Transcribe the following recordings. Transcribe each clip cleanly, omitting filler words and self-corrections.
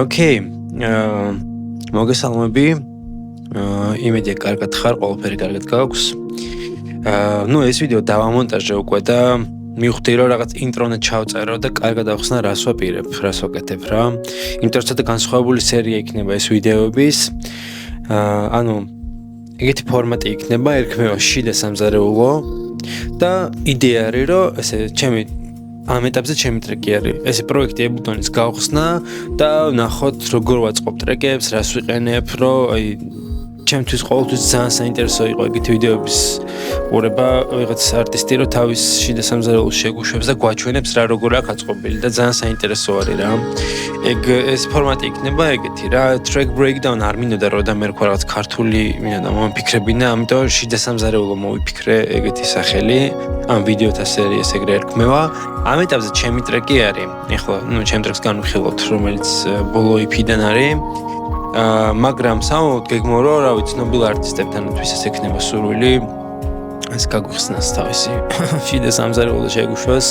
ოკეი. მოგესალმები. იმედია კარგად ხარ, ყველაფერი კარგად გაქვს. ეს ვიდეო დავამონტაჟე უკვე და მივხვდი რომ რაღაც ინტრონე ჩავწერო და კარგად ახსნა რას ვაპირებ, რას ვაკეთებ რა. იმიტომ რომ განსხვავებული სერია იქნება ეს ვიდეოების. ეგეთი ფორმატი იქნება, ერქმევა შიდა სამზარეულო და იდეა არის რომ ესე ჩემი ამ ეტაპზე ჩემი ტრეკი არის. ეს პროექტი ებუტონის გავხსნა და ნახოთ როგორ ვაწყობ ტრეკებს, რას ვიყენებ, რომ ჩემთვის ყოველთვის ძალიან საინტერესო იყო ეგეთი ვიდეოების ყურება, ვიღაც არტისტი რომ თავის შიდა სამზარეულოს შეგუშვებს და გვაჩვენებს რა როგორ აქვს აწყობილი და ძალიან საინტერესო არის რა. ეს ფორმატი იქნება ეგეთი რა, track breakdown არ მინდოდა რომ და მე რა რაღაც ქართული მინდოდა მომიფიქრებინა, ამიტომ შიდა სამზარეულო მოვიფიქრე ეგეთი სახელი. ამ ვიდეოთა სერიას ეგრე ერქმევა. ამ ეტაპზე ჩემი ტრეკი არის. ეხლა ჩემ ტრეკს განვიხილავთ, რომელიც ბოლო EP-დან არის. მაგრამ სამოთ გეგმორო, რა ვიცი, ცნობილ არტისტებთანაც ეს ექნება სურვილი. ეს გაგვიხსნას თავისი შიდა სამზარეულო შეგუშვას,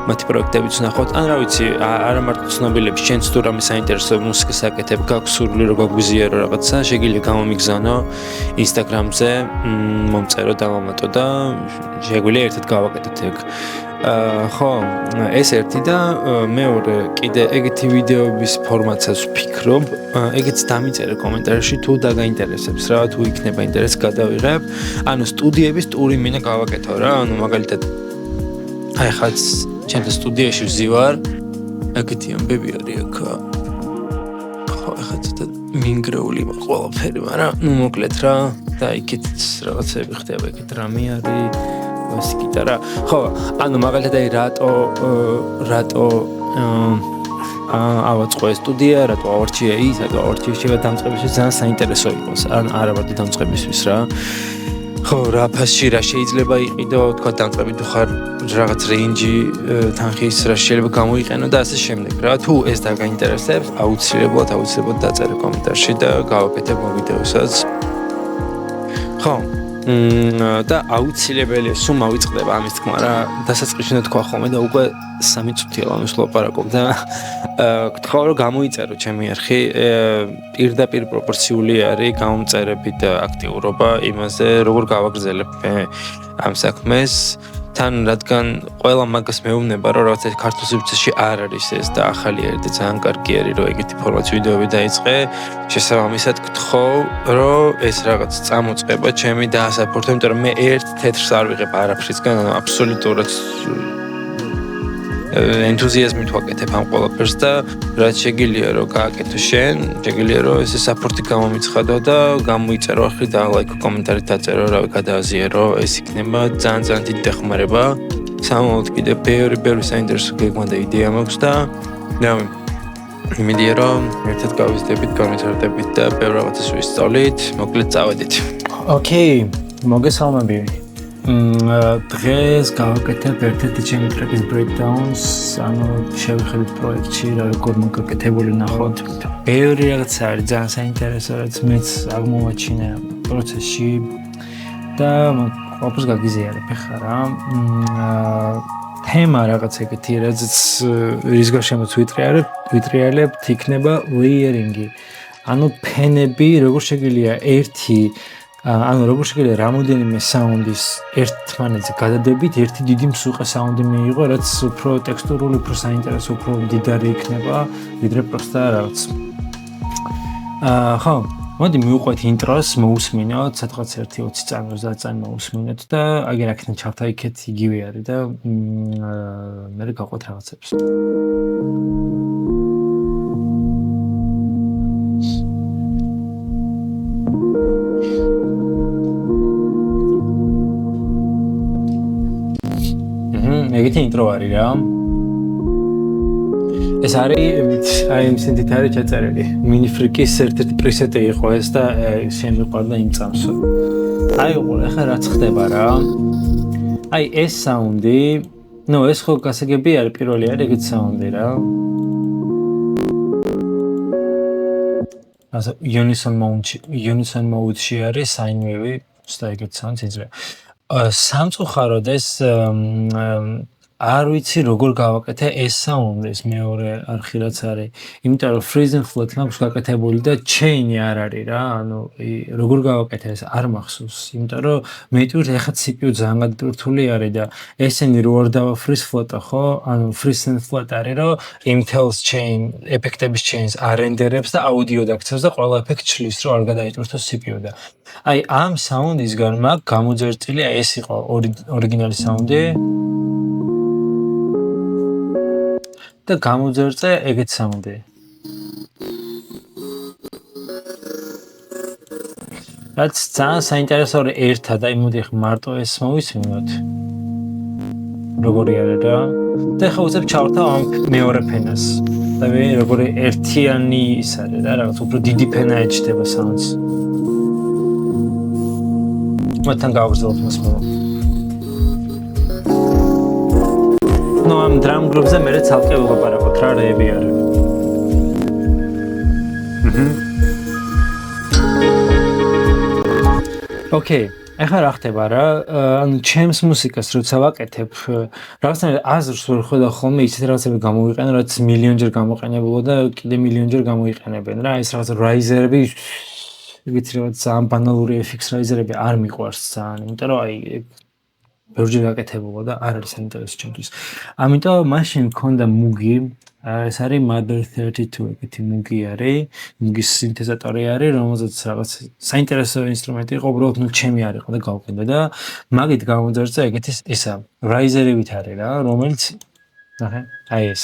მათი პროექტებიც ნახოთ. ან რა ვიცი, არა მარტო ცნობილების, შენც თუ რამე საინტერესო მუსიკის აკეთებ, გაქვს სურვილი რომ გაგვიზიარო რაღაცა, შეგიძლია გამომიგზავნო Instagram-ზე, მომწერო, დავამატო და შეგვიძლია ერთად გავაკეთოთ ეგ. ხო, ეს ერთი და მეორე კიდე ეგეთი ვიდეოების ფორმატსაც ვფიქრობ. ეგეც დამიწერე კომენტარებში თუ დაგაინტერესებს რა, თუ იქნება ინტერესი გადავიღებ. სტუდიების ტური მინდა გავაკეთო რა, მაგალითად ხაც ჩემთან სტუდიაში ვზივარ. ეგეთი ამბები არის აქ. ხო, ხა ცოტა მინგრეული ყველაფერი, მაგრამ მოკლედ რა და იქით რაღაცები ხდება, ეგეთ რამე არის. ეს გიტარა. ხო, მაგალითად რატო ავაწყო ეს სტუდია, რატო ავარჩია ის, რატო ავარჩია შევა დამწყებისთვის ძალიან საინტერესო იყოს. არა მარტო დამწყებისთვის რა. ხო, რა ფასში რა შეიძლება იყიდო, თქვა დამწყები თუ ხარ რაღაც რეინჯი თანხის რა შეიძლება გამოიყენო და ასე შემდეგ რა. თუ ეს დაგაინტერესებს, აუცილებლად დაწერე კომენტარში და გავაკეთებ ვიდეოსაც. ხო. და აუცილებელია სულ მოვიწყდება ამის თქმა რა, დასაწყისში თქვა ხოლმე და უკვე 3 წუთია ამის ლაპარაკობ და გთხოვ რომ გამოიწერო ჩემი არხი, პირდაპირ პროპორციული არის გამომწერები და აქტიურობა იმაზე როგორ გავაგრძელებ ამ საქმეს. თან რადგან ყველა მაგას მეუბნება რომ რაღაცა ქართულ სივრცეში არ არის ეს და ახალი არის და ძალიან კარგი არის რომ ეგეთი ფორმატის ვიდეოები დაიწყე. შესაბამისად გთხოვ რომ ეს რაღაც წამოწყება ჩემი დაასაპორტო, იმიტომ რომ მე ერთ თეთრს არ ვიღებ არაფრისგან, აბსოლუტურად ენთუზიაზმით ვაკეთებ ამ ყველაფერს და რაც შეგიძლია რომ გააკეთო შენ, შეგიძლია რომ ეს საპორტი გამომიცხადო და გამოიწერო ახლა და ლაიქ კომენტარი დაწერო, რავი გადააზიარო, ეს იქნება ძალიან დიდი დახმარება. სამოთ კიდე ბევრი საინტერესო გეგმა და იდეა მაქვს და რავი იმედია რომ ერთად გავიზრდებით, განვითარდებით და ბევრ რაღაცას ვისწავლით, მოკლედ წავედით. ოკეი, მოგესალმები. დღეს გავაკეთებ ერთ-ერთი ჩემი ტრეკის breakdowns, შევხედეთ პროექტში რა როგორ მოგაკეთებული ნახოთ. ბევრი რაღაცა არის ძალიან საინტერესო, რაც მეც აღმოვაჩინე პროცესში და ყველაფერს გაგიზიარებ ხა რა. თემა რაღაც ეგეთი, რაც რის გარშემოც ვიტრიალებთ, იქნება layering-ი. ფენები, როგორ შეიძლება როგორ შეიძლება რამოდენიმე საუნდის ერთმანეთზე გადადებით ერთი დიდი მსუყე საუნდი მიიღო, რაც უფრო ტექსტურული, უფრო საინტერესო, უფრო მდიდარი იქნება, ვიდრე პროსტა რაღაც. ხო, მოდი მივყვეთ ინტროს, მოусმინოთ, სადღაც 1-20 წამი, 30 წამი მოусმინოთ და აგერ აქედან ჩავთა იქეთ იგივე არის და მე გავყვეთ რაღაცებს. ეგეთი ინტრო არის რა. ეს არის სიმთით არის ჩაწერილი. მინიფრიკის ერთ-ერთი პრესეტი იყო ეს და შემიყვარდა იმ წამს. ყურე, ახლა რაც ხდება რა. ეს საუნდი, ეს ხო გასაგები არის, პირველი არის ეგეთი საუნდი რა. ასე unison mode-ში არის sine wave-ი, და ეგეთი საუნდი იძლევა. სამწუხაროდ ეს არ ვიცი როგორ გავაკეთე ეს საუნდის მეორე არხი რაც არის. იმიტომ რომ freeze and float მაქვს გაკეთებული და chain-ი არ არის რა. ანუ როგორ გავაკეთე ეს არ მახსოვს. იმიტომ რომ მე თვითონ ეხა CPU ძალიან გადატვირთული არის და ესენი რო არ დავა freeze float-ა ხო? ანუ freeze and float არის რომ Intel-ს chain ეფექტების chain-ს არენდერებს და აუდიო დაქცევს და ყველა ეფექტ ჩლის რომ არ გადაიტვირთოს CPU და აი ამ საუნდისგან მაგ გამოძერწილი ეს იყო ორიგინალი საუნდი და გამოძერწე ეგეთ საუნდი. რაც ძალიან საინტერესო ერთად აი მოდი ხ მარტო ეს მოვისმინოთ. როგორი არის რა? და ხა უცებ ჩავართავ ამ მეორე ფენას. და მე როგორი ერთიანი ის არის რა, რაღაც უფრო დიდი ფენა ეჩდება საუნდს. მოთან გავგრძელოთ მას ხოლმე. ნუ ამ drum group-ზე მე ცალკე ვილაპარაკოთ რა რეები არის. ოკეი, ახლა რა ხდება რა? ანუ ჩემს მუსიკას როცა ვაკეთებ, რაღაცნაირად აზრს ვერ ხედავ ხოლმე ისეთ რაღაცები გამოვიყენო, რაც მილიონჯერ გამოყენებულა და კიდე მილიონჯერ გამოიყენებენ რა. ეს რაღაც riser-ები ვიცი რაღაც ძალიან ბანალური FX riser-ები არ მიყვარს ძალიან, იმიტომ რომ აი ბევრჯერ გაკეთებულა და არ არის საინტერესო ჩემთვის. ამიტომ მაშინ მქონდა მუგი, ეს არის Mother 32 ეგეთი მუგი არის, მუგის სინთეზატორი არის, რომელზეც რაღაც საინტერესო ინსტრუმენტი იყო, უბრალოდ ნუ ჩემი არ იყო და გავყიდე და მაგით გამოძერწე ეგეთი ისა riser-ებით არის რა, რომელიც ნახე, აი ეს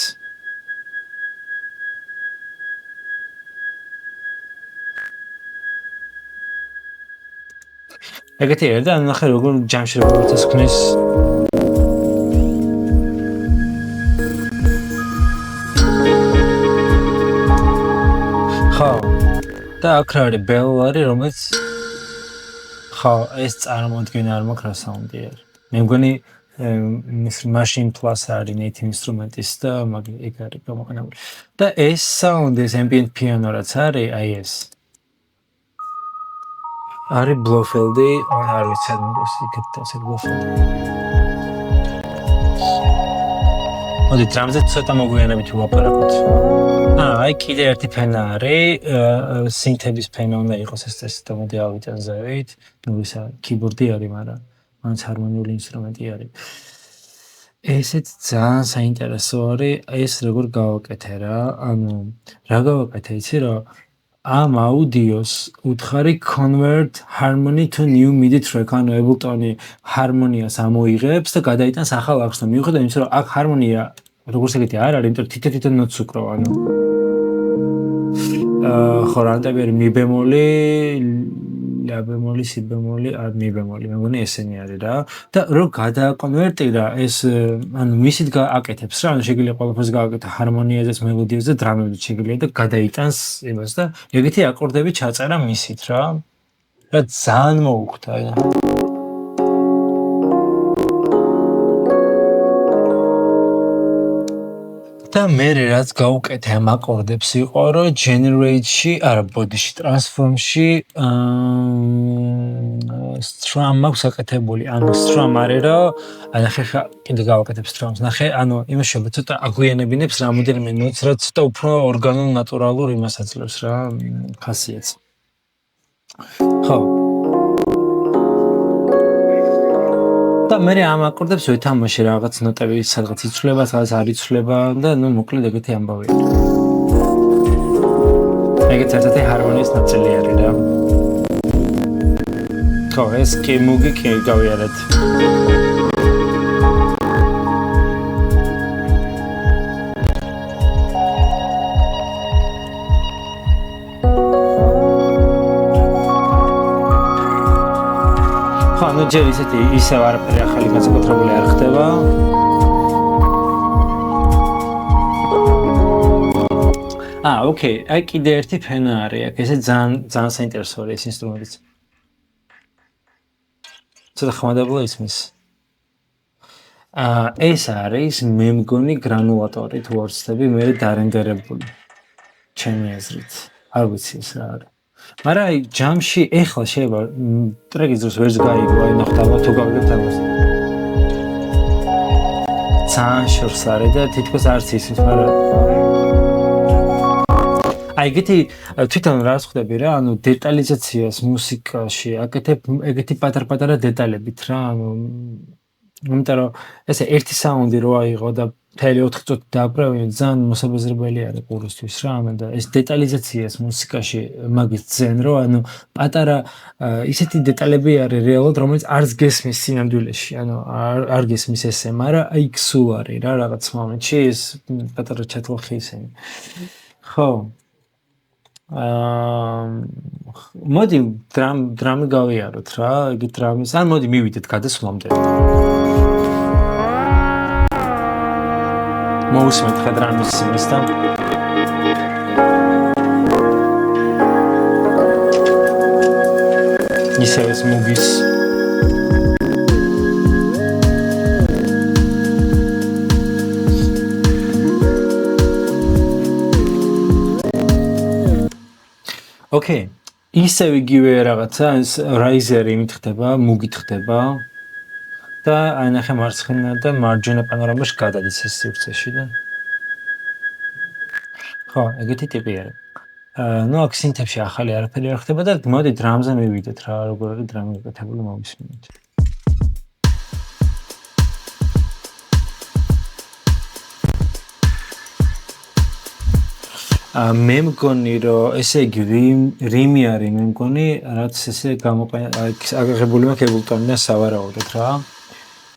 ეგეთი არის და ნახე როგორ ჯამში როგორ წესქნის ხო და აქ არის ბელ არის რომელიც ხო ეს წარმოადგენა არ მაქვს რა საუნდი არის მე მგონი machine plus არის native instrumentis და მაგ ეგ არის გამოყენებული და ეს საუნდი ეს ambient piano რაც არის აი ეს არის Blofeld-ი, არ ვიცი რა მოს იქეთ ასე Blofeld-ი. მოდი დრამზე ცოტა მოგვიანებით ვილაპარაკოთ. აი კიდე ერთი ფენა არის, სინთების ფენა უნდა იყოს ეს წესი და მოდი ავიტანზავით. ნუ ისა keyboard-ი არის, მაგრამ მანც ჰარმონიული ინსტრუმენტი არის. ესეც ძალიან საინტერესო არის, ეს როგორ გავაკეთე რა, ანუ რა გავაკეთე იცი რა ამ აუდიოს უთხარი convert harmony to new MIDI track ანუ Ableton-ი ჰარმონიას ამოიღებს და გადაიტანს ახალ არხს და მიუხედავად იმისა რომ აქ ჰარმონია როგორც ეგეთი არ არის, იმიტომ რომ თითო ნოტს უკრავ ანუ ხო რანტები არის mi bemoli, la bemoli, si bemoli, mi bemoli, მე მგონი ესენი არის რა და რო გადაკონვერტირა ეს ანუ მისით გააკეთებს რა ანუ შეიძლება ყველაფერს გააკეთე ჰარმონიაზეც მელოდიაზე და დრამებზე შეიძლება და გადაიტანს იმას და ეგეთი აკორდები ჩაწერა მისით რა ძალიან მოუხდა და მე რაც გავუკეთე ამ აკორდებს იყო რომ generate-ში, არა body-ში, transform-ში strum აქვს აკეთებული. ანუ strum არის რომ ნახე ხა კიდე გავაკეთებ strum-ს. ნახე, ანუ იმას შეიძლება ცოტა აგვიანებინებს რამოდენიმე ნოტს, რაც ცოტა უფრო ორგანულ, ნატურალურ იმას აძლევს რა, ხასიათს. ხო. და მე ამ აკორდებს ვეთამაშე რაღაც ნოტები სადღაც იცვლება, სადღაც არ იცვლება და ნუ მოკლედ ეგეთი ამბავია. ეგეც ერთად ჰარმონიის ნაწილი არის რა. ხო, ეს კი მუგი კი გავიარეთ. ხო, ნუ ჯერ ისეთი ისევ არაფერი ახალი განსაკუთრებული არ ხდება. ოკეი, აი კიდე ერთი ფენა არის აქ. ესე ძალიან საინტერესო არის ეს ინსტრუმენტიც. ცოტა ხმადებლა ისმის. ეს არის მე მგონი გრანულატორი თუ არ ვცდები, მე დარენდერებული. ჩემი აზრით. არ ვიცი ეს რა არის. მაგრამ აი ჯამში ეხლა შეიძლება ტრეკის დროს ვერც გაიგო, აი ნახტავა თუ გავიგებთ ამას. ძალიან შორს არის და თითქოს არც ისიც, მაგრამ აი ეგეთი თვითონ რას ხვდები რა, ანუ დეტალიზაციას მუსიკაში აკეთებ ეგეთი პატარ-პატარა დეტალებით რა, ანუ იმიტომ რომ ესე ერთი საუნდი რო აიღო და მთელი 4 წუთი დააბრევინე, ძალიან მოსაბეზრებელი არის ყურისთვის რა, ანუ და ეს დეტალიზაციას მუსიკაში მაგის ძენ რო, ანუ პატარა ისეთი დეტალები არის რეალურად, რომელიც არც გესმის სინამდვილეში, ანუ არ გესმის ესე, მაგრამ აი სულ არის რა რაღაც მომენტში ეს პატარა ჩათლხი ისინი. ხო. მოდი დრამი გავიაროთ რა, იგი დრამის, ან მოდი მივიდეთ გადასვლამდე. მოусმენთ ხა დრამის სიმის და ისევ ეს მუგის ოკეი, ისევ იგივე რაღაცა, ეს რაიზერი იმით ხდება, მუგით ხდება და აი ნახე მარცხენა და მარჯვენა პანორამაში გადადის ეს სივრცეში და ხო, ეგეთი ტიპი არის. ნუ აქ სინთებში ახალი არაფერი არ ხდება და მოდი დრამზე მივიდეთ რა, როგორ არის დრამი გაკეთებული მოვისმინეთ. მე მგონი რომ ესე იგი რიმი არის მე მგონი რაც ესე აგაღებული მაქვს ებულტონიდან სავარაუდოდ რა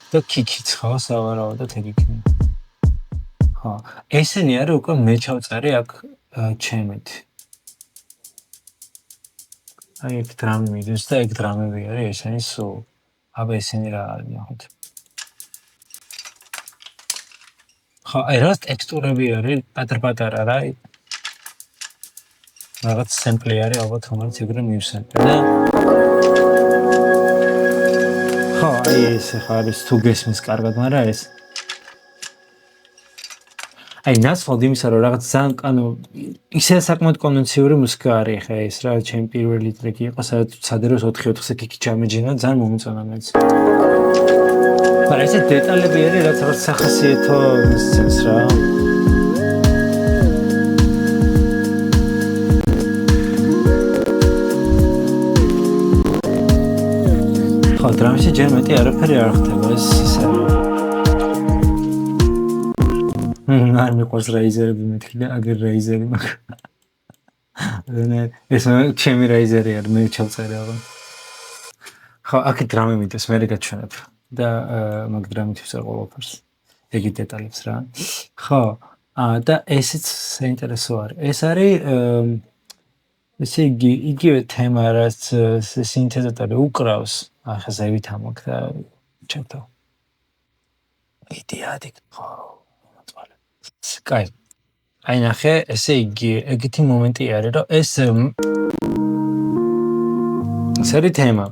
და კიკიც ხო სავარაუდოდ ეგ იქნება. ხო, ესენი არის უკვე მე ჩავწერე აქ ჩემით. აი ეგ დრამი მიდის და ეგ დრამები არის ესენი სულ. აბა ესენი რა არის ნახოთ. ხო, აი რა ტექსტურები არის პატარ-პატარა რა რაღაც სემპლი არის ალბათ რომელიც ეგრე მივსემპლე და ხო აი ეს ხა არის თუ გესმის კარგად მაგრამ ეს აი ნაცვლად იმისა რომ რაღაც ძალიან ანუ ისე საკმაოდ კონვენციური მუსიკა არის ხა ეს რა ჩემი პირველი ტრეკი იყო სადაც 4-4-ზე კიკი ჩამეჯინა ძალიან მომწონა მეც მაგრამ ესე დეტალები არის რაც რაღაც სახასიათო სცენს რა ხო დრამში ჯერ მეტი არაფერი არ ხდება ეს ისე არ მიყვარს რაიზერები მეთქი და აგერ რაიზერი მაგრამ ეს ჩემი რაიზერი არ მე ჩავწერე აღა ხო აქ დრამი მიდის მე გაჩვენებ და მაგ დრამით ვსწარ ყველაფერს ეგი დეტალებს რა ხო და ესეც საინტერესო არის ეს არის ესე იგი იგივე თემა რაც სინთეზატორი უკრავს ახლა ზევით ამოქ და ჩემთან იდეადი ხო კაი აი ნახე ესე იგი ეგეთი მომენტი არის რომ ეს სერი თემა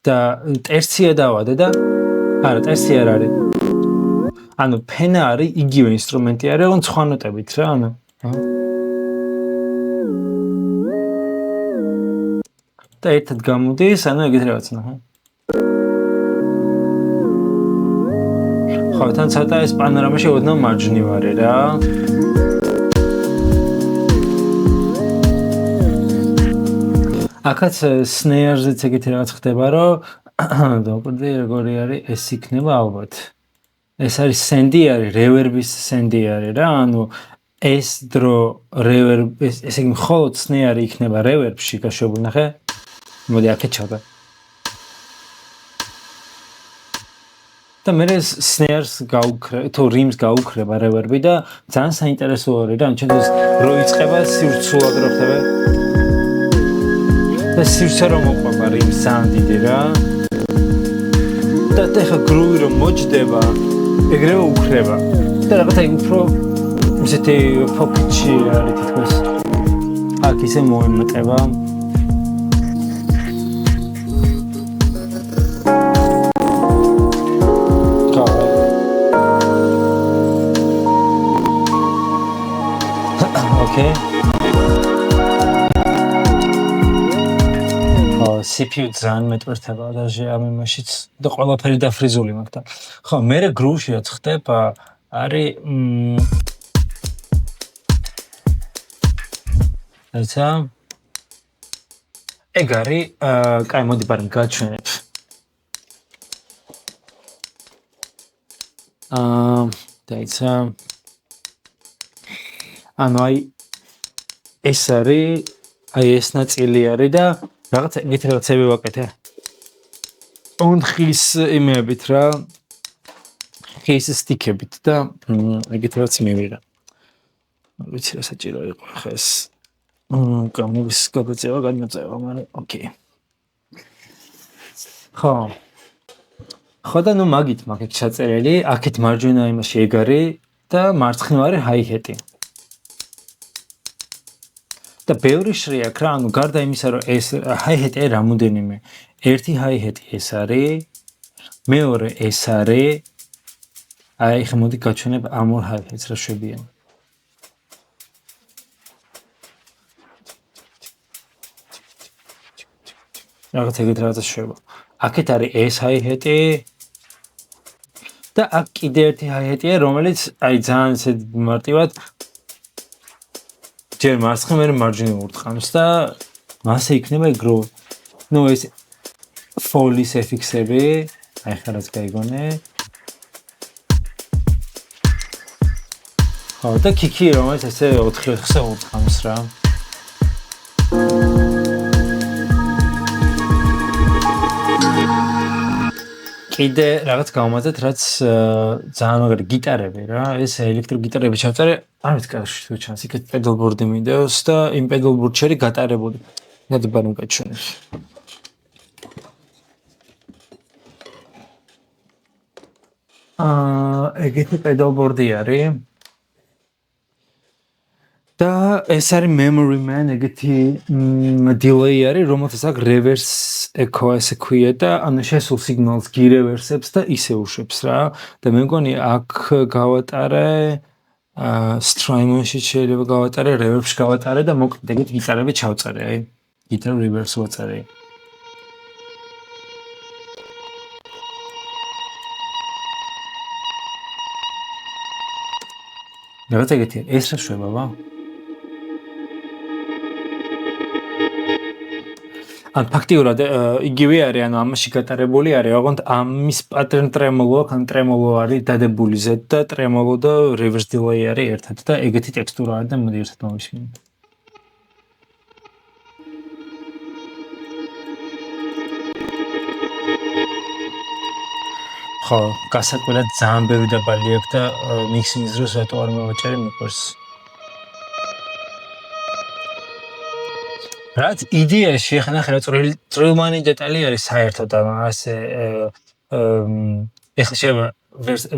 და ტერცია დავადე და არა ტერცია არ არის ანუ ფენა არის იგივე ინსტრუმენტი არის ოღონდ სხვა ნოტებით რა ანუ და ერთად გამოდის ანუ ეგეთ რაღაცა ნახე ხო თან ცოტა ეს პანორამაში ოდნავ მარჯვნივ არის რა აქაც სნეარზეც ეგეთი რაღაც ხდება რომ დაუკვირდი როგორი არის ეს იქნება ალბათ ეს არის სენდი არის რევერბის სენდი არის რა ანუ ეს დრო რევერბ ესე იგი მხოლოდ სნეარი იქნება რევერბში გაშვებული ნახე მოდი აქეთ ჩავდა და მე სნეარს გაუქრე თუ რიმს გაუქრება რევერბი და ძალიან საინტერესო არის რა ჩემთვის რო იწყება სივრცულად რო ხდება და სივრცე რომ მოყვება რიმს ძალიან დიდი რა და ეხა გრუვი რომ მოჯდება ეგრევე უქრება და რაღაცა უფრო ისეთი ფოკიჩი არის თითქოს აქ ისე მოემატება Okay. CPU ძალიან მეტვერთება და ამ იმაშიც და ყველაფერი დაფრიზული მაგ და ხო მე გრუვში რაც ხდება არის ეცა ეგ არის კაი მოდი პარემ გაჩვენებ დაიცა ანუ აი ეს არის აი ეს ნაწილი არის და რაღაც ეგეთი რაღაცები ვაკეთე ოთხის იმებით რა ხის სტიკებით და ეგეთი რაღაც მივიღე ვიცი რა საჭირო იყო ხა ეს კამულის გადაწევა განაწევა მაგრამ ოკეი ხო და ნუ მაგით მაგეთ ჩაწერილი აქეთ მარჯვენა იმაში ეგ არის და მარცხნივ არის ჰაი-ჰეტი და ბევრი შრი აქ რა ანუ გარდა იმისა რომ ეს ჰაი-ჰეტი რამოდენიმე ერთი ჰაი-ჰეტი ეს არის მეორე ეს არის აი ხა მოდი გაჩვენებ ამ ორ ჰაი-ჰეტს რა შვებიან რაღაც ეგეთ რაღაცა შვება აქეთ არის ეს ჰაი-ჰეტი და აქ კიდე ერთი ჰაი-ჰეტია რომელიც აი ძალიან ისე მარტივად ჯერ მარცხნივ მარჯვნივ ურტყამს და მასე იქნება ეგ რო ნუ ეს ფოლის ეფიქსები აი ხა რაც გაიგონე ხო და კიკი რომელიც ესე 4-4-ზე ურტყამს რა კიდე რაღაც გავუმატეთ რაც ძალიან მაგარი გიტარები რა ეს ელექტროგიტარები ჩავწერე არ ვიცი კარში თუ ჩანს იქეთ პედალბორდი მინდეოს და იმ პედალბორდში არის გატარებული ნადი ბანო გაჩვენებს ეგეთი პედალბორდი არის და ეს არის memory man ეგეთი delay არის რომელსაც აქ reverse echo ესე ქვია და ანუ შესულ სიგნალს გირევერსებს და ისე უშვებს რა და მე მგონი აქ გავატარე stream-ში შეიძლება გავატარე reverb-ში გავატარე და მოკლედ ეგეთი გიტარები ჩავწერე აი გიტარ reverse ვაწერე რაღაც ეგეთი ეს რა შვება ვა ან ფაქტიურად იგივე არის ანუ ამაში გატარებული არის ოღონდ ამის pattern tremolo ან tremolo არის დადებული Z და tremolo და reverse delay არის ერთად და ეგეთი ტექსტურა არის და მოდი ერთად მოვისმინოთ ხო გასაკვირად ძალიან ბევრი დაბალი აქვს და mixing-ის დროს რატო არ მოვაჭერე მიყვარს რაც იდეაში ხა ნახე რა წვრილმანი დეტალი არის საერთოდ ასე ეხლა შეიძლება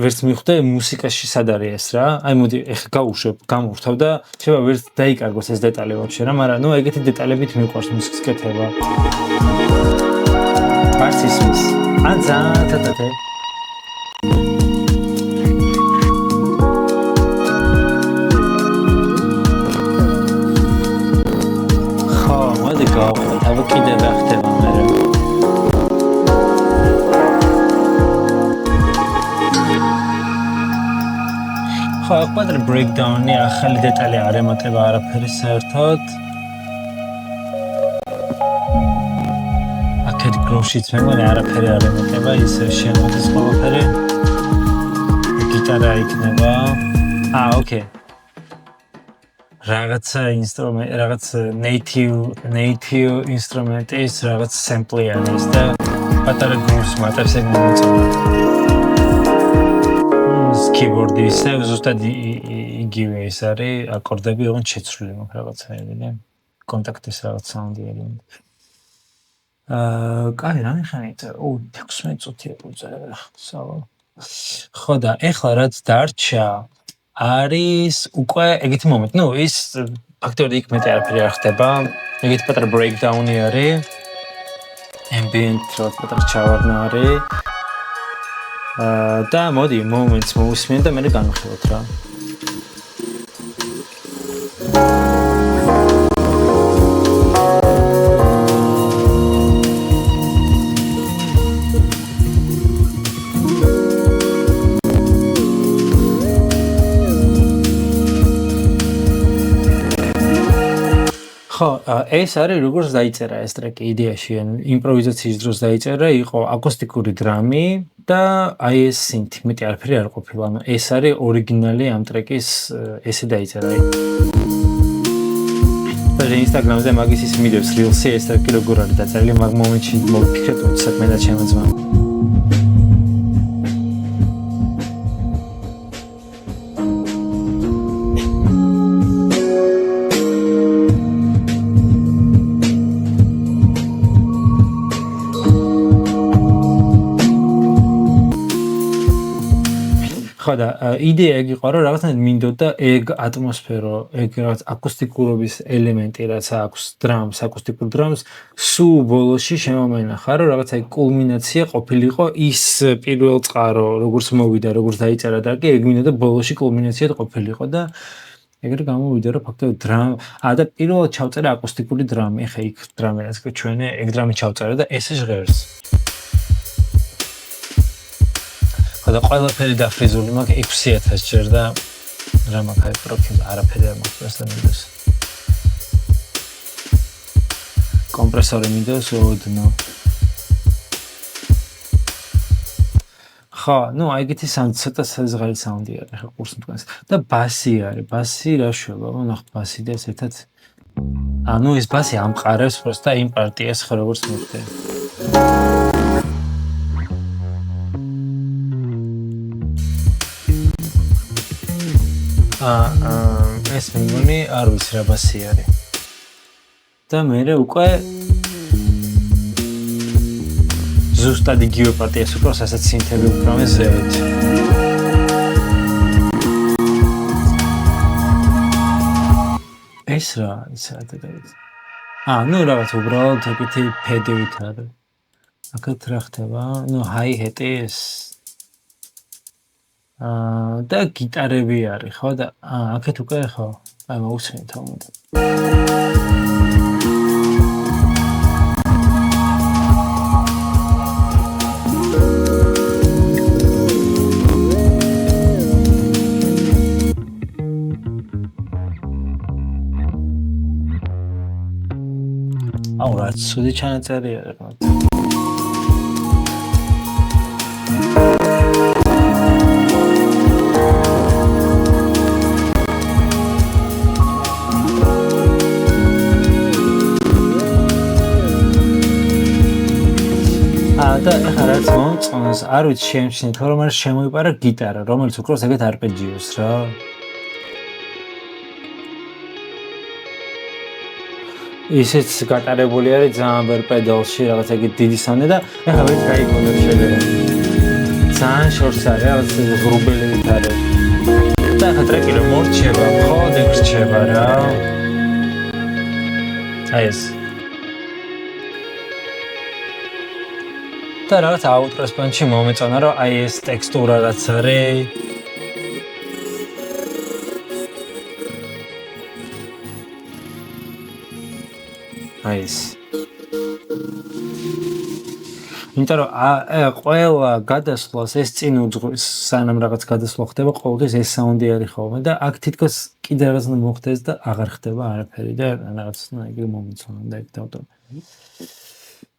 ვერც მიხვდე მუსიკაში სად არის ეს რა აი მოდი ეხლა გავუშვებ გამურთავ და შეიძლება ვერც დაიკარგოს ეს დეტალი ვაფშე რა მაგრამ ნუ ეგეთი დეტალებით მიყვარს მუსიკის კეთება არც ისმის ან ზათათათე თავი კიდე რა ხდება მე ხო კვადრ breakdown-ი ახალი დეტალი არ ემატება არაფერი საერთოდ აქეთ გროვშიც მე მგონი არაფერი არ ემატება ისე შემოდის ყველაფერი გიტარა იქნება ოკეი რაღაცა ინსტრუმენტი, რაღაც native ინსტრუმენტის რაღაც sample არის და პატარა გროვს მატებს ეგ მომწონა. keyboard-ი ისე ზუსტად იგივე ის არის, აკორდები ოღონდ შეცვლილი მაქვს რაღაცაები და კონტაქტის რაღაც საუნდი არის. კაი, რამე ხანით? 16 წუთია გუწევ. სავა. ხო და ეხლა რაც დარჩა არის უკვე ეგეთი მომენტი. ნუ ის ფაქტობრივად იქ მეტი არაფერი არ ხდება. ეგეთი პატარა breakdown-ი არის. ambient რაღაც პატარა ჩავარდნა არის. და მოდი მომენტს მოვისმენ და მე განვიხილოთ რა. ხო, ეს არის როგორც დაიწერა ეს ტრეკი იდეაში, ანუ იმპროვიზაციის დროს დაიწერა, იყო აკუსტიკური დრამი და აი ეს სინთი, მეტი არაფერი არ ყოფილა. ანუ ეს არის ორიგინალი ამ ტრეკის ესე დაიწერა. და Instagram-ზე მაგის ის მიდევს Reels-ი ეს ტრეკი როგორ არის დაწერილი, მაგ მომენტში მოვიფიქრეთ, რომ საქმე და შემოძმა. ხო და იდეა ეგ იყო, რომ რაღაცნაირად მინდოდა ეგ ატმოსფერო, ეგ რაღაც აკუსტიკურობის ელემენტი, რაც აქვს დრამს, აკუსტიკურ დრამს, სულ ბოლოში შემომენახა, რომ რაღაც აი კულმინაცია ყოფილიყო ის პირველ წყარო, როგორც მოვიდა, როგორც დაიწერა ტრეკი, ეგ მინდოდა ბოლოში კულმინაციად ყოფილიყო და ეგრე გამოვიდა, რომ ფაქტობრივად და პირველად ჩავწერა აკუსტიკური დრამი, ხა იქ დრამი რაც ჩვენი ეგ დრამი ჩავწერა და ესე ჟღერს. და ყველაფერი დაფრიზული მაქვს 6000 ჯერ და რა მაქვს აი პროფილ არაფერი არ მაქვს და მინდოს კომპრესორი მინდოს ოდნო ხო, ну აიგეთი ცოტა საზღარი საუნდი არის ხა კურსი თქვენს და ბასი არის, ბასი რა შველა, ნახეთ ბასი და ეს ერთად ანუ ეს ბასი ამყარებს просто იმ პარტიას ხო როგორც მოხდება ეს მეგონი არ ვიცი რა ბასი არის. და მე უკვე ზუსტად იგივე პარტიას უკრავს, ასაც სინთები უკრავენ ზევით. ეს რა არის რა დაგეთ. ну რაღაც უბრალოდ ეგეთი ფედევით არის. აქეთ რა ხდება? ну ჰაი-ჰეტი ეს და გიტარები არის, ხო და აქეთ უკვე ხო, აი მოусმენთ თამოდ. აუ რა ცუდი ჩანაწერი არის რა. და ახლა რაც მომწონს, არ ვიცი შემჩნით, რომ არ შემოიპარა გიტარა, რომელიც უკრავს ეგეთ არპეჯიოს რა. ისეც გატარებული არის ძალიან ბევრ პედალში, რაღაც ეგეთ დიდი საუნდი და ახლა ვით გაიგონოთ შეიძლება. ძალიან შორს არის, რაღაც ღრუბელებით არის. და ახლა ტრეკი რომ მორჩება, მხოლოდ ეგ რჩება რა. აი ეს და რაღაც აუტროს პანჩი მომეწონა, რომ აი ეს ტექსტურა რაც არის აი ეს იმიტომ რომ ყველა გადასვლას ეს წინ უძღვის, სანამ რაღაც გადასვლა ხდება, ყოველთვის ეს საუნდი არის ხოლმე და აქ თითქოს კიდე რაღაცა მოხდეს და აღარ ხდება არაფერი და რაღაცა ეგრე მომეწონა და ეგ დავტოვე.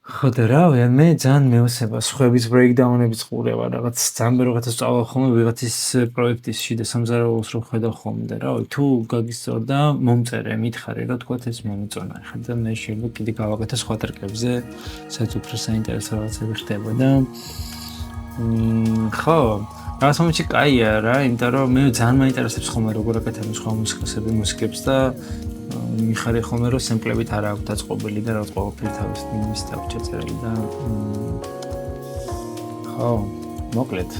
ხო და რავი, მე ძალიან მეოსება სხვების ბრეიქდაუნების ყურება, რაღაც ძალიან ბევრი რაღაცა სწავლა ხოლმე ვიღაცის პროექტის შიდა სამზარეულოს რო ხედავ ხოლმე და რავი, თუ გაგისწორდა, მომწერე, მითხარი, რა თქვა ეს მომეწონა. ხა და მე შეიძლება კიდე გავაკეთე სხვა ტრეკებზე, სადაც უფრო საინტერესო რაღაცები ხდება და ხო, რაღაც მომენტში კაია რა, იმიტომ რომ მე ძალიან მაინტერესებს ხოლმე როგორ აკეთებენ სხვა მუსიკებს და მიხარი ხოლმე რომ სემპლებით არ აქვს დაწყობილი და რაღაც ყოველფერი თავის იმის დაჭერილი და ხო, მოკლედ.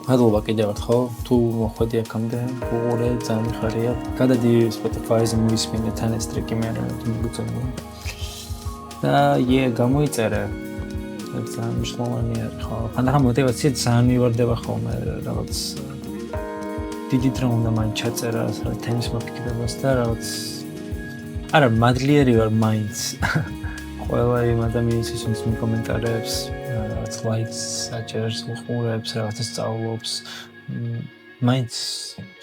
მადლობა კიდევ ერთხელ, თუ მოხვედი აქამდე, უყურე, ძალიან მიხარია. გადადი Spotify-ზე მივისმინე თან ეს ტრეკი მე რა მიგუწევდა. და გამოიწერე. ძალიან მნიშვნელოვანი არის ხო. ხანდახან мотивация ძალიან მივარდება ხოლმე რაღაც დიდი დრო უნდა მაინც ჩაწერა თემის მოფიქრებას და რაღაც არა მადლიერი ვარ მაინც ყველა იმ ადამიანის ვინც კომენტარებს რაღაც ლაიქს აჭერს უყურებს რაღაცა სწავლობს მაინც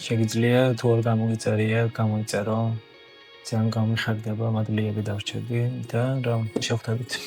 შეგიძლია თუ არ გამოიწერია გამოიწერო ძალიან გამიხარდება, მადლიები დავრჩები და რა შევხვდებით.